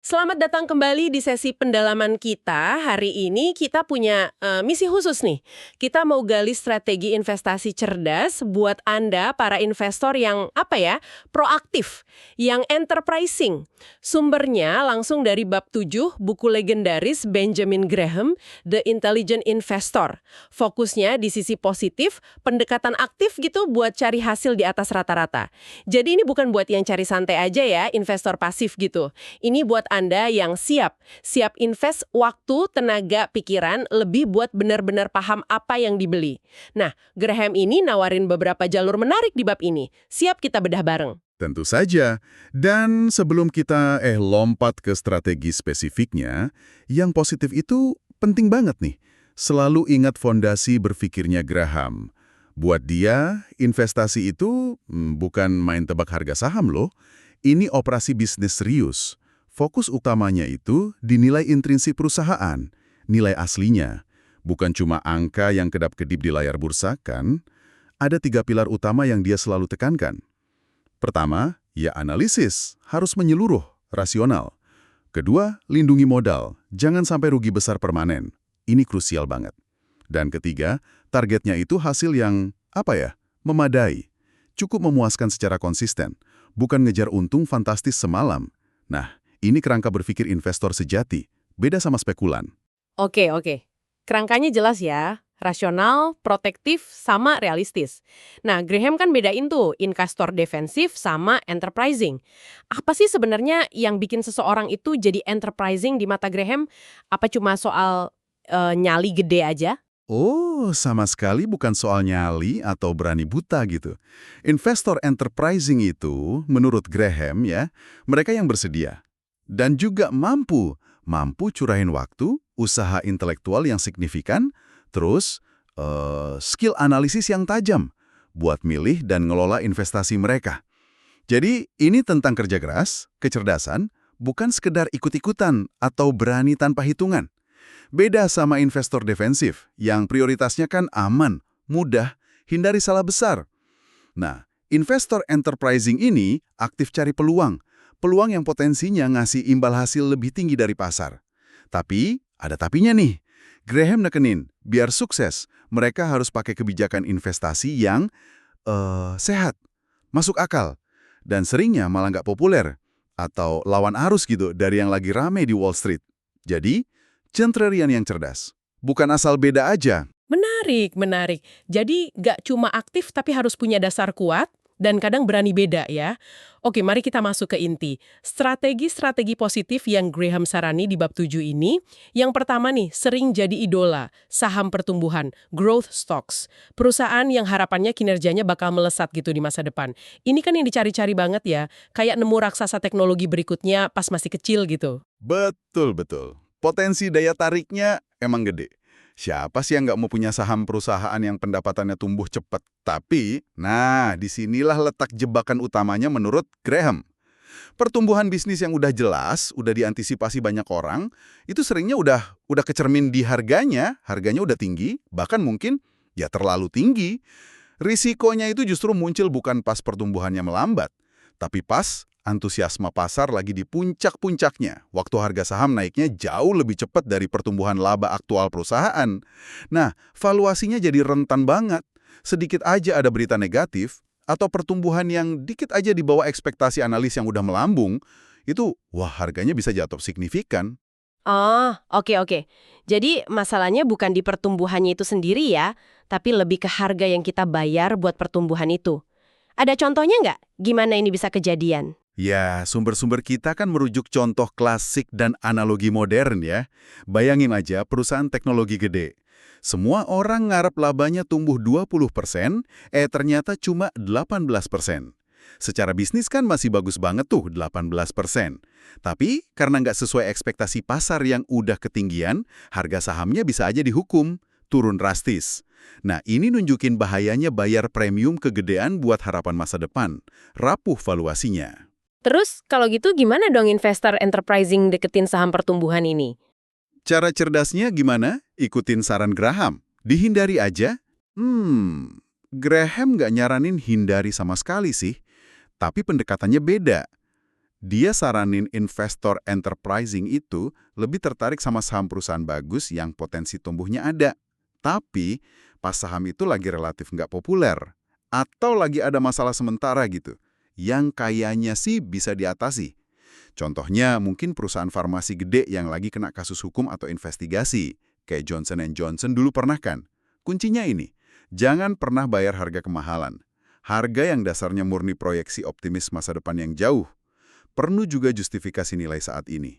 Selamat datang kembali di sesi pendalaman kita. Hari ini kita punya misi khusus nih. Kita mau gali strategi investasi cerdas buat Anda para investor yang proaktif, yang enterprising. Sumbernya langsung dari bab 7 buku legendaris Benjamin Graham, The Intelligent Investor. Fokusnya di sisi positif, pendekatan aktif gitu buat cari hasil di atas rata-rata. Jadi ini bukan buat yang cari santai aja ya, investor pasif gitu. Ini buat Anda yang siap invest waktu, tenaga, pikiran, lebih buat benar-benar paham apa yang dibeli. Nah, Graham ini nawarin beberapa jalur menarik di bab ini. Siap kita bedah bareng. Tentu saja. Dan sebelum kita lompat ke strategi spesifiknya, yang positif itu penting banget nih. Selalu ingat fondasi berpikirnya Graham. Buat dia, investasi itu bukan main tebak harga saham loh. Ini operasi bisnis serius. Fokus utamanya itu dinilai intrinsik perusahaan, nilai aslinya. Bukan cuma angka yang kedap-kedip di layar bursa, kan? Ada 3 pilar utama yang dia selalu tekankan. Pertama, ya analisis, harus menyeluruh, rasional. Kedua, lindungi modal, jangan sampai rugi besar permanen. Ini krusial banget. Dan ketiga, targetnya itu hasil yang, memadai. Cukup memuaskan secara konsisten, bukan ngejar untung fantastis semalam. Nah, ini kerangka berpikir investor sejati, beda sama spekulan. Oke. Kerangkanya jelas ya. Rasional, protektif, sama realistis. Nah, Graham kan bedain tuh investor defensif sama enterprising. Apa sih sebenarnya yang bikin seseorang itu jadi enterprising di mata Graham? Apa cuma soal nyali gede aja? Oh, sama sekali bukan soal nyali atau berani buta gitu. Investor enterprising itu, menurut Graham ya, mereka yang bersedia. Dan juga mampu curahin waktu, usaha intelektual yang signifikan, terus skill analisis yang tajam buat milih dan ngelola investasi mereka. Jadi ini tentang kerja keras, kecerdasan, bukan sekedar ikut-ikutan atau berani tanpa hitungan. Beda sama investor defensif yang prioritasnya kan aman, mudah, hindari salah besar. Nah, investor enterprising ini aktif cari peluang yang potensinya ngasih imbal hasil lebih tinggi dari pasar. Tapi, ada tapinya nih. Graham nekenin, biar sukses, mereka harus pakai kebijakan investasi yang sehat, masuk akal, dan seringnya malah nggak populer, atau lawan arus gitu dari yang lagi rame di Wall Street. Jadi, centrarian yang cerdas. Bukan asal beda aja. Menarik. Jadi nggak cuma aktif tapi harus punya dasar kuat dan kadang berani beda ya. Oke, mari kita masuk ke inti. Strategi-strategi positif yang Graham sarani di bab 7 ini. Yang pertama nih, sering jadi idola. Saham pertumbuhan, growth stocks. Perusahaan yang harapannya kinerjanya bakal melesat gitu di masa depan. Ini kan yang dicari-cari banget ya. Kayak nemu raksasa teknologi berikutnya pas masih kecil gitu. Betul. Potensi daya tariknya emang gede. Siapa sih yang nggak mau punya saham perusahaan yang pendapatannya tumbuh cepat? Tapi, disinilah letak jebakan utamanya menurut Graham. Pertumbuhan bisnis yang udah jelas, udah diantisipasi banyak orang, itu seringnya udah kecermin di harganya udah tinggi, bahkan mungkin ya terlalu tinggi. Risikonya itu justru muncul bukan pas pertumbuhannya melambat, tapi pas antusiasme pasar lagi di puncak-puncaknya, waktu harga saham naiknya jauh lebih cepat dari pertumbuhan laba aktual perusahaan. Nah, valuasinya jadi rentan banget. Sedikit aja ada berita negatif, atau pertumbuhan yang dikit aja di bawah ekspektasi analis yang udah melambung, itu, harganya bisa jatuh signifikan. Oh, oke. Jadi masalahnya bukan di pertumbuhannya itu sendiri ya, tapi lebih ke harga yang kita bayar buat pertumbuhan itu. Ada contohnya nggak? Gimana ini bisa kejadian? Ya, sumber-sumber kita kan merujuk contoh klasik dan analogi modern ya. Bayangin aja perusahaan teknologi gede. Semua orang ngarep labanya tumbuh 20%, ternyata cuma 18%. Secara bisnis kan masih bagus banget tuh 18%. Tapi karena nggak sesuai ekspektasi pasar yang udah ketinggian, harga sahamnya bisa aja dihukum, turun drastis. Nah, ini nunjukin bahayanya bayar premium kegedean buat harapan masa depan. Rapuh valuasinya. Terus kalau gitu gimana dong investor enterprising deketin saham pertumbuhan ini? Cara cerdasnya gimana? Ikutin saran Graham. Dihindari aja? Graham nggak nyaranin hindari sama sekali sih. Tapi pendekatannya beda. Dia saranin investor enterprising itu lebih tertarik sama saham perusahaan bagus yang potensi tumbuhnya ada. Tapi, pas saham itu lagi relatif nggak populer. Atau lagi ada masalah sementara gitu. Yang kayaknya sih bisa diatasi. Contohnya mungkin perusahaan farmasi gede yang lagi kena kasus hukum atau investigasi. Kayak Johnson Johnson dulu pernah kan? Kuncinya ini, jangan pernah bayar harga kemahalan. Harga yang dasarnya murni proyeksi optimis masa depan yang jauh. Perlu juga justifikasi nilai saat ini.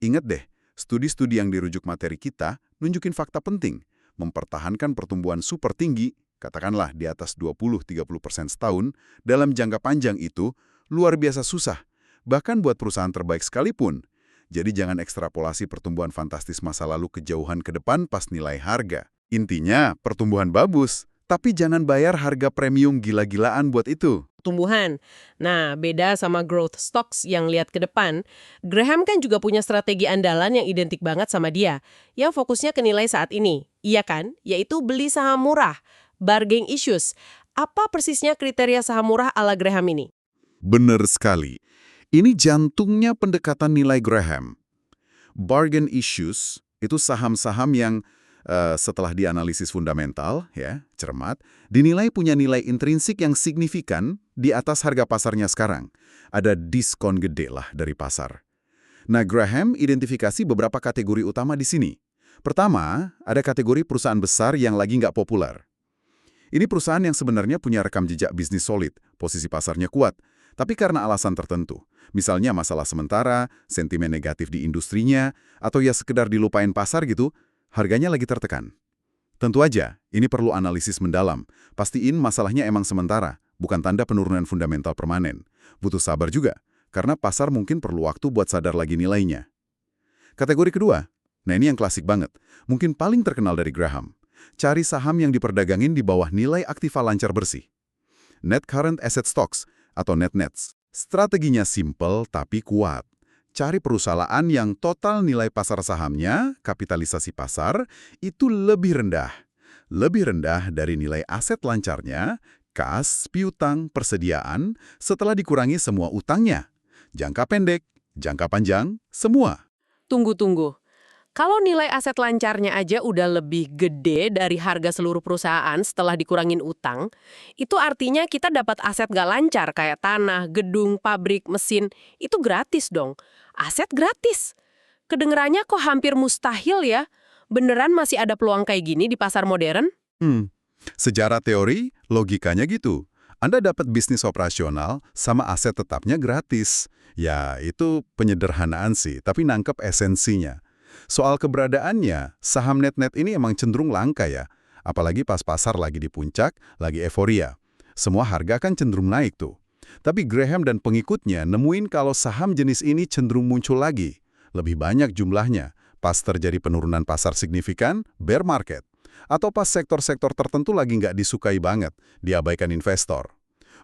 Ingat deh, studi-studi yang dirujuk materi kita nunjukin fakta penting. Mempertahankan pertumbuhan super tinggi, katakanlah di atas 20-30% setahun, dalam jangka panjang itu luar biasa susah. Bahkan buat perusahaan terbaik sekalipun. Jadi jangan ekstrapolasi pertumbuhan fantastis masa lalu kejauhan ke depan pas nilai harga. Intinya, pertumbuhan bagus, tapi jangan bayar harga premium gila-gilaan buat itu. Tumbuhan. Nah, beda sama growth stocks yang lihat ke depan, Graham kan juga punya strategi andalan yang identik banget sama dia, yang fokusnya ke nilai saat ini. Iya kan? Yaitu beli saham murah, bargain issues. Apa persisnya kriteria saham murah ala Graham ini? Bener sekali. Ini jantungnya pendekatan nilai Graham. Bargain issues itu saham-saham yang setelah dianalisis fundamental, ya, cermat, dinilai punya nilai intrinsik yang signifikan di atas harga pasarnya sekarang. Ada diskon gede lah dari pasar. Nah, Graham identifikasi beberapa kategori utama di sini. Pertama, ada kategori perusahaan besar yang lagi nggak populer. Ini perusahaan yang sebenarnya punya rekam jejak bisnis solid, posisi pasarnya kuat, tapi karena alasan tertentu. Misalnya masalah sementara, sentimen negatif di industrinya, atau ya sekedar dilupain pasar gitu, harganya lagi tertekan. Tentu aja, ini perlu analisis mendalam. Pastiin masalahnya emang sementara, bukan tanda penurunan fundamental permanen. Butuh sabar juga, karena pasar mungkin perlu waktu buat sadar lagi nilainya. Kategori kedua, nah ini yang klasik banget, mungkin paling terkenal dari Graham. Cari saham yang diperdagangin di bawah nilai aktiva lancar bersih. Net Current Asset Stocks, atau net-nets. Strateginya simple tapi kuat. Cari perusahaan yang total nilai pasar sahamnya, kapitalisasi pasar, itu lebih rendah. Lebih rendah dari nilai aset lancarnya, kas, piutang, persediaan, setelah dikurangi semua utangnya. Jangka pendek, jangka panjang, semua. Tunggu. Kalau nilai aset lancarnya aja udah lebih gede dari harga seluruh perusahaan setelah dikurangin utang, itu artinya kita dapat aset gak lancar kayak tanah, gedung, pabrik, mesin, itu gratis dong. Aset gratis. Kedengerannya kok hampir mustahil ya? Beneran masih ada peluang kayak gini di pasar modern? Secara teori, logikanya gitu. Anda dapat bisnis operasional sama aset tetapnya gratis. Ya, itu penyederhanaan sih, tapi nangkep esensinya. Soal keberadaannya, saham net-net ini emang cenderung langka ya. Apalagi pas pasar lagi di puncak, lagi euforia. Semua harga kan cenderung naik tuh. Tapi Graham dan pengikutnya nemuin kalau saham jenis ini cenderung muncul lagi. Lebih banyak jumlahnya, pas terjadi penurunan pasar signifikan, bear market. Atau pas sektor-sektor tertentu lagi nggak disukai banget, diabaikan investor.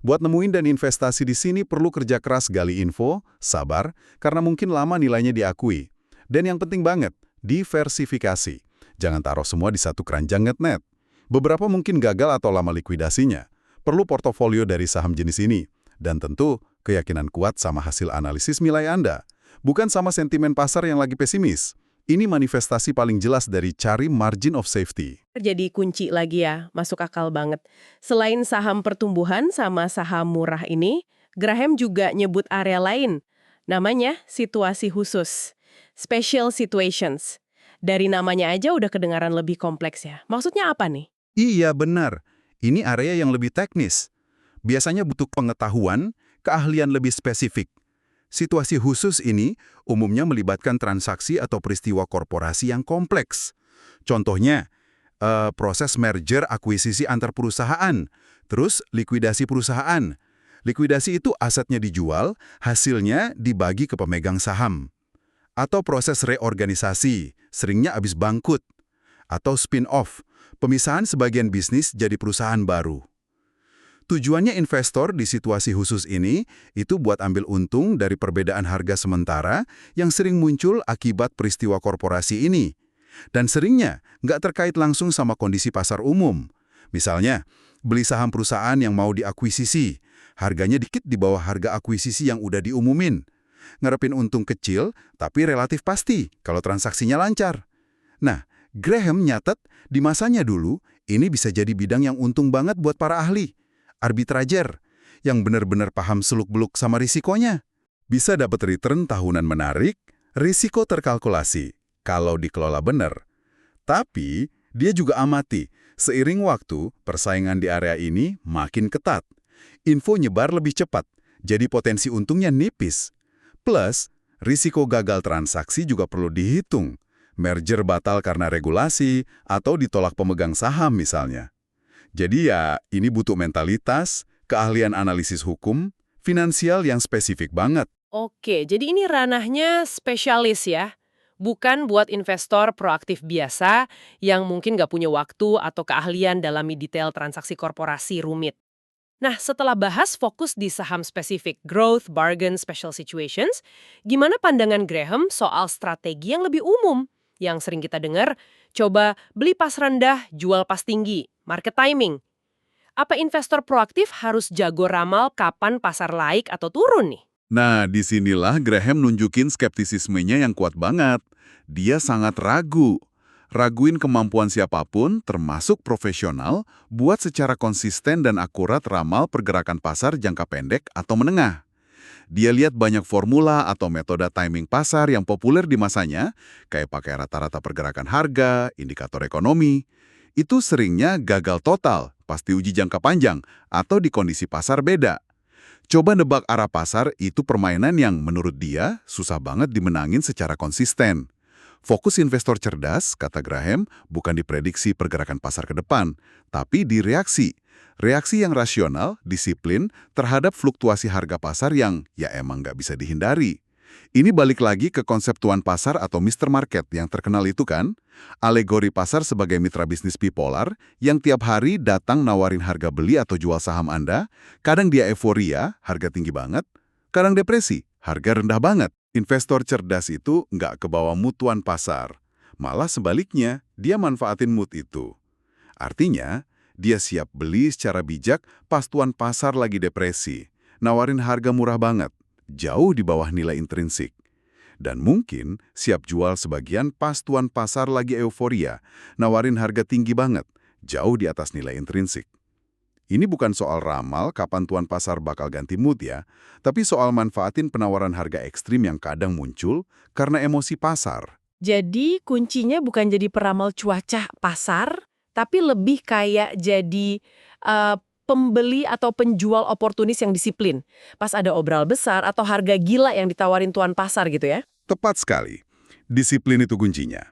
Buat nemuin dan investasi di sini perlu kerja keras gali info, sabar, karena mungkin lama nilainya diakui. Dan yang penting banget, diversifikasi. Jangan taruh semua di satu keranjang net-net. Beberapa mungkin gagal atau lama likuidasinya. Perlu portofolio dari saham jenis ini. Dan tentu, keyakinan kuat sama hasil analisis nilai Anda. Bukan sama sentimen pasar yang lagi pesimis. Ini manifestasi paling jelas dari cari margin of safety. Jadi kunci lagi ya, masuk akal banget. Selain saham pertumbuhan sama saham murah ini, Graham juga nyebut area lain. Namanya situasi khusus. Special situations. Dari namanya aja udah kedengaran lebih kompleks ya. Maksudnya apa nih? Iya benar, ini area yang lebih teknis. Biasanya butuh pengetahuan, keahlian lebih spesifik. Situasi khusus ini umumnya melibatkan transaksi atau peristiwa korporasi yang kompleks. Contohnya, proses merger akuisisi antar perusahaan, terus likuidasi perusahaan. Likuidasi itu asetnya dijual, hasilnya dibagi ke pemegang saham. Atau proses reorganisasi, seringnya habis bangkrut. Atau spin-off, pemisahan sebagian bisnis jadi perusahaan baru. Tujuannya investor di situasi khusus ini itu buat ambil untung dari perbedaan harga sementara yang sering muncul akibat peristiwa korporasi ini. Dan seringnya nggak terkait langsung sama kondisi pasar umum. Misalnya, beli saham perusahaan yang mau diakuisisi, harganya dikit di bawah harga akuisisi yang udah diumumin. ngarepin untung kecil tapi relatif pasti kalau transaksinya lancar. Nah, Graham nyatet di masanya dulu, ini bisa jadi bidang yang untung banget buat para ahli. Arbitrager, yang benar-benar paham seluk-beluk sama risikonya. Bisa dapat return tahunan menarik, risiko terkalkulasi, kalau dikelola benar. Tapi, dia juga amati, seiring waktu, persaingan di area ini makin ketat. Info nyebar lebih cepat, jadi potensi untungnya nipis. Plus, risiko gagal transaksi juga perlu dihitung. Merger batal karena regulasi, atau ditolak pemegang saham misalnya. Jadi ya, ini butuh mentalitas, keahlian analisis hukum, finansial yang spesifik banget. Oke, jadi ini ranahnya spesialis ya. Bukan buat investor proaktif biasa yang mungkin nggak punya waktu atau keahlian dalam detail transaksi korporasi rumit. Nah, setelah bahas fokus di saham spesifik, growth, bargain, special situations, gimana pandangan Graham soal strategi yang lebih umum? Yang sering kita dengar, coba beli pas rendah, jual pas tinggi, market timing. Apa investor proaktif harus jago ramal kapan pasar naik atau turun nih? Nah, disinilah Graham nunjukin skeptisismenya yang kuat banget. Dia sangat ragu. Raguin kemampuan siapapun, termasuk profesional, buat secara konsisten dan akurat ramal pergerakan pasar jangka pendek atau menengah. Dia lihat banyak formula atau metode timing pasar yang populer di masanya, kayak pakai rata-rata pergerakan harga, indikator ekonomi. Itu seringnya gagal total, pasti uji jangka panjang, atau di kondisi pasar beda. Coba nebak arah pasar itu permainan yang menurut dia susah banget dimenangin secara konsisten. Fokus investor cerdas, kata Graham, bukan di prediksi pergerakan pasar ke depan, tapi di reaksi. Reaksi yang rasional, disiplin, terhadap fluktuasi harga pasar yang ya emang nggak bisa dihindari. Ini balik lagi ke konsep tuan pasar atau Mr. Market yang terkenal itu kan? Alegori pasar sebagai mitra bisnis bipolar yang tiap hari datang nawarin harga beli atau jual saham Anda, kadang dia euforia, harga tinggi banget, kadang depresi, harga rendah banget. Investor cerdas itu nggak kebawa mood tuan pasar. Malah sebaliknya, dia manfaatin mood itu. Artinya, dia siap beli secara bijak pas tuan pasar lagi depresi, nawarin harga murah banget, jauh di bawah nilai intrinsik. Dan mungkin siap jual sebagian pas tuan pasar lagi euforia, nawarin harga tinggi banget, jauh di atas nilai intrinsik. Ini bukan soal ramal kapan tuan pasar bakal ganti mood ya, tapi soal manfaatin penawaran harga ekstrim yang kadang muncul karena emosi pasar. Jadi kuncinya bukan jadi peramal cuaca pasar, tapi lebih kayak jadi pembeli atau penjual oportunis yang disiplin. Pas ada obral besar atau harga gila yang ditawarin tuan pasar gitu ya. Tepat sekali. Disiplin itu kuncinya.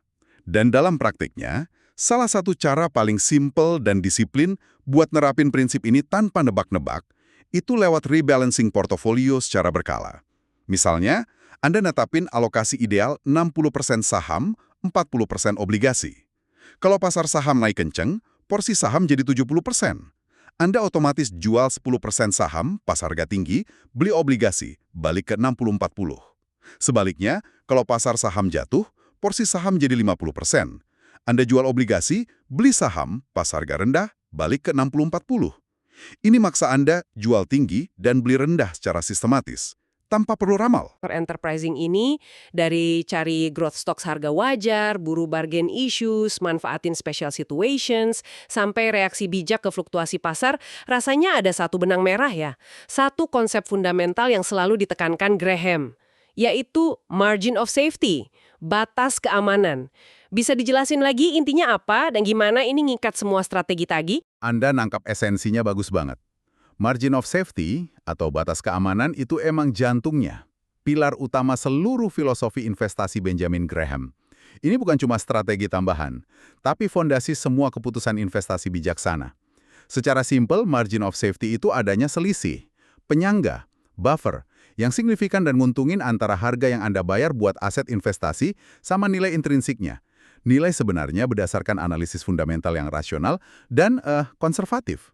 Dan dalam praktiknya, salah satu cara paling simpel dan disiplin buat nerapin prinsip ini tanpa nebak-nebak, itu lewat rebalancing portofolio secara berkala. Misalnya, Anda netapin alokasi ideal 60% saham, 40% obligasi. Kalau pasar saham naik kenceng, porsi saham jadi 70%. Anda otomatis jual 10% saham, pas harga tinggi, beli obligasi, balik ke 60-40. Sebaliknya, kalau pasar saham jatuh, porsi saham jadi 50%. Anda jual obligasi, beli saham, pas harga rendah, balik ke 60-40. Ini maksa Anda jual tinggi dan beli rendah secara sistematis, tanpa perlu ramal. Enterprising ini dari cari growth stocks harga wajar, buru bargain issues, manfaatin special situations, sampai reaksi bijak ke fluktuasi pasar, rasanya ada satu benang merah ya. Satu konsep fundamental yang selalu ditekankan Graham, yaitu margin of safety, batas keamanan. Bisa dijelasin lagi intinya apa dan gimana ini ngikat semua strategi tadi? Anda nangkap esensinya bagus banget. Margin of safety atau batas keamanan itu emang jantungnya, pilar utama seluruh filosofi investasi Benjamin Graham. Ini bukan cuma strategi tambahan, tapi fondasi semua keputusan investasi bijaksana. Secara simpel, margin of safety itu adanya selisih, penyangga, buffer, yang signifikan dan nguntungin antara harga yang Anda bayar buat aset investasi sama nilai intrinsiknya. Nilai sebenarnya berdasarkan analisis fundamental yang rasional dan konservatif.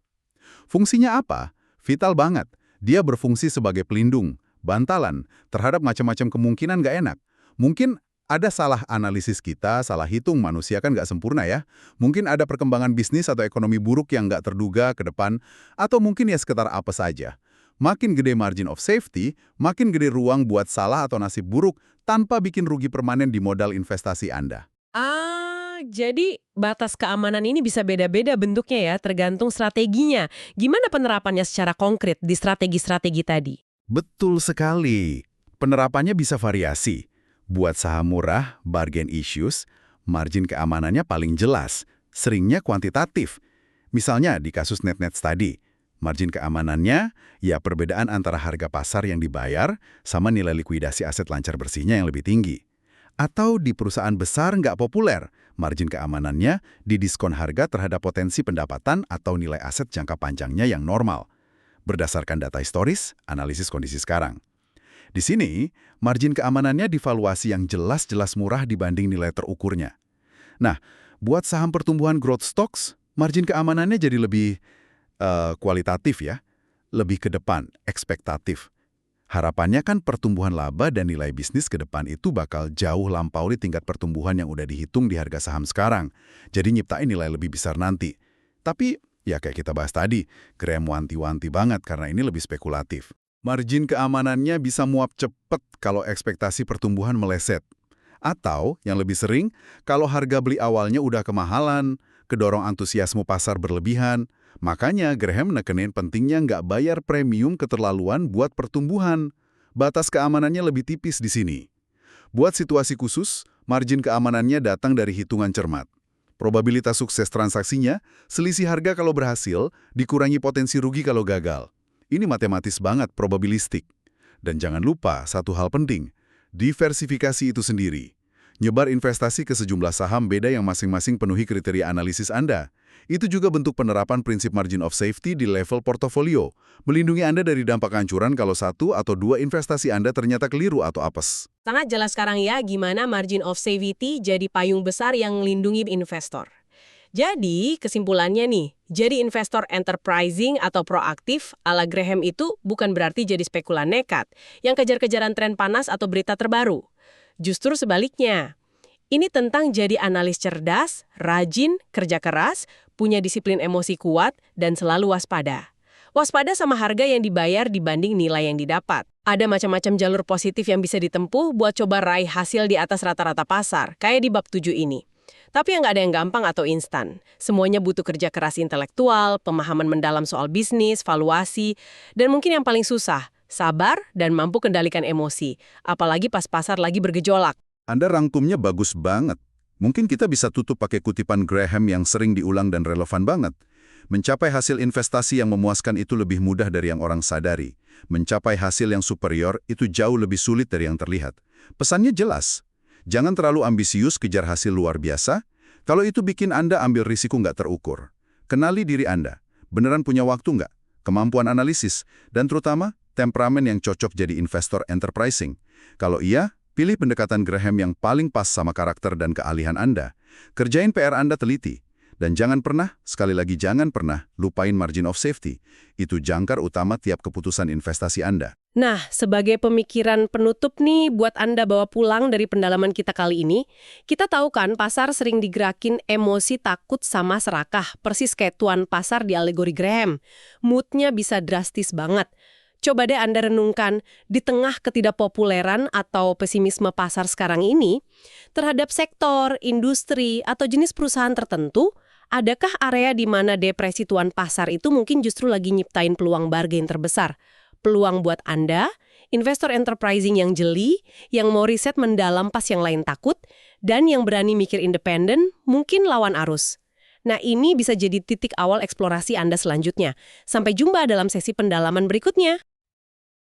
Fungsinya apa? Vital banget. Dia berfungsi sebagai pelindung, bantalan, terhadap macam-macam kemungkinan nggak enak. Mungkin ada salah analisis kita, salah hitung, manusia kan nggak sempurna ya. Mungkin ada perkembangan bisnis atau ekonomi buruk yang nggak terduga ke depan, atau mungkin ya sekitar apa saja. Makin gede margin of safety, makin gede ruang buat salah atau nasib buruk tanpa bikin rugi permanen di modal investasi Anda. Jadi batas keamanan ini bisa beda-beda bentuknya ya, tergantung strateginya. Gimana penerapannya secara konkret di strategi-strategi tadi? Betul sekali. Penerapannya bisa variasi. Buat saham murah, bargain issues, margin keamanannya paling jelas, seringnya kuantitatif. Misalnya di kasus NetNet tadi, margin keamanannya ya perbedaan antara harga pasar yang dibayar sama nilai likuidasi aset lancar bersihnya yang lebih tinggi. Atau di perusahaan besar nggak populer, margin keamanannya didiskon harga terhadap potensi pendapatan atau nilai aset jangka panjangnya yang normal. Berdasarkan data historis, analisis kondisi sekarang. Di sini, margin keamanannya divaluasi yang jelas-jelas murah dibanding nilai terukurnya. Nah, buat saham pertumbuhan growth stocks, margin keamanannya jadi lebih kualitatif ya, lebih ke depan, ekspektatif. Harapannya kan pertumbuhan laba dan nilai bisnis ke depan itu bakal jauh lampaui tingkat pertumbuhan yang udah dihitung di harga saham sekarang. Jadi nyiptain nilai lebih besar nanti. Tapi, ya kayak kita bahas tadi, Graham wanti-wanti banget karena ini lebih spekulatif. Margin keamanannya bisa muap cepet kalau ekspektasi pertumbuhan meleset. Atau, yang lebih sering, kalau harga beli awalnya udah kemahalan, kedorong antusiasme pasar berlebihan. Makanya Graham nekenin pentingnya nggak bayar premium keterlaluan buat pertumbuhan. Batas keamanannya lebih tipis di sini. Buat situasi khusus, margin keamanannya datang dari hitungan cermat. Probabilitas sukses transaksinya, selisih harga kalau berhasil, dikurangi potensi rugi kalau gagal. Ini matematis banget, probabilistik. Dan jangan lupa satu hal penting, diversifikasi itu sendiri. Nyebar investasi ke sejumlah saham beda yang masing-masing penuhi kriteria analisis Anda. Itu juga bentuk penerapan prinsip margin of safety di level portofolio, melindungi Anda dari dampak hancuran kalau satu atau dua investasi Anda ternyata keliru atau apes. Sangat jelas sekarang ya gimana margin of safety jadi payung besar yang melindungi investor. Jadi, kesimpulannya nih, jadi investor enterprising atau proaktif ala Graham itu bukan berarti jadi spekulan nekat, yang kejar-kejaran tren panas atau berita terbaru. Justru sebaliknya. Ini tentang jadi analis cerdas, rajin, kerja keras, punya disiplin emosi kuat, dan selalu waspada. Waspada sama harga yang dibayar dibanding nilai yang didapat. Ada macam-macam jalur positif yang bisa ditempuh buat coba raih hasil di atas rata-rata pasar, kayak di bab 7 ini. Tapi yang nggak ada yang gampang atau instan. Semuanya butuh kerja keras intelektual, pemahaman mendalam soal bisnis, valuasi, dan mungkin yang paling susah, sabar dan mampu kendalikan emosi. Apalagi pas pasar lagi bergejolak. Anda rangkumnya bagus banget. Mungkin kita bisa tutup pakai kutipan Graham yang sering diulang dan relevan banget. Mencapai hasil investasi yang memuaskan itu lebih mudah dari yang orang sadari. Mencapai hasil yang superior itu jauh lebih sulit dari yang terlihat. Pesannya jelas. Jangan terlalu ambisius kejar hasil luar biasa. Kalau itu bikin Anda ambil risiko nggak terukur. Kenali diri Anda. Beneran punya waktu nggak? Kemampuan analisis. Dan terutama, temperamen yang cocok jadi investor enterprising. Kalau iya, pilih pendekatan Graham yang paling pas sama karakter dan keahlian Anda. Kerjain PR Anda teliti. Dan jangan pernah, sekali lagi jangan pernah, lupain margin of safety. Itu jangkar utama tiap keputusan investasi Anda. Nah, sebagai pemikiran penutup nih buat Anda bawa pulang dari pendalaman kita kali ini, kita tahu kan pasar sering digerakin emosi takut sama serakah, persis kayak tuan pasar di alegori Graham. Moodnya bisa drastis banget. Coba deh Anda renungkan, di tengah ketidakpopuleran atau pesimisme pasar sekarang ini, terhadap sektor, industri, atau jenis perusahaan tertentu, adakah area di mana depresi tuan pasar itu mungkin justru lagi nyiptain peluang bargain terbesar? Peluang buat Anda, investor enterprising yang jeli, yang mau riset mendalam pas yang lain takut, dan yang berani mikir independen, mungkin lawan arus. Nah, ini bisa jadi titik awal eksplorasi Anda selanjutnya. Sampai jumpa dalam sesi pendalaman berikutnya.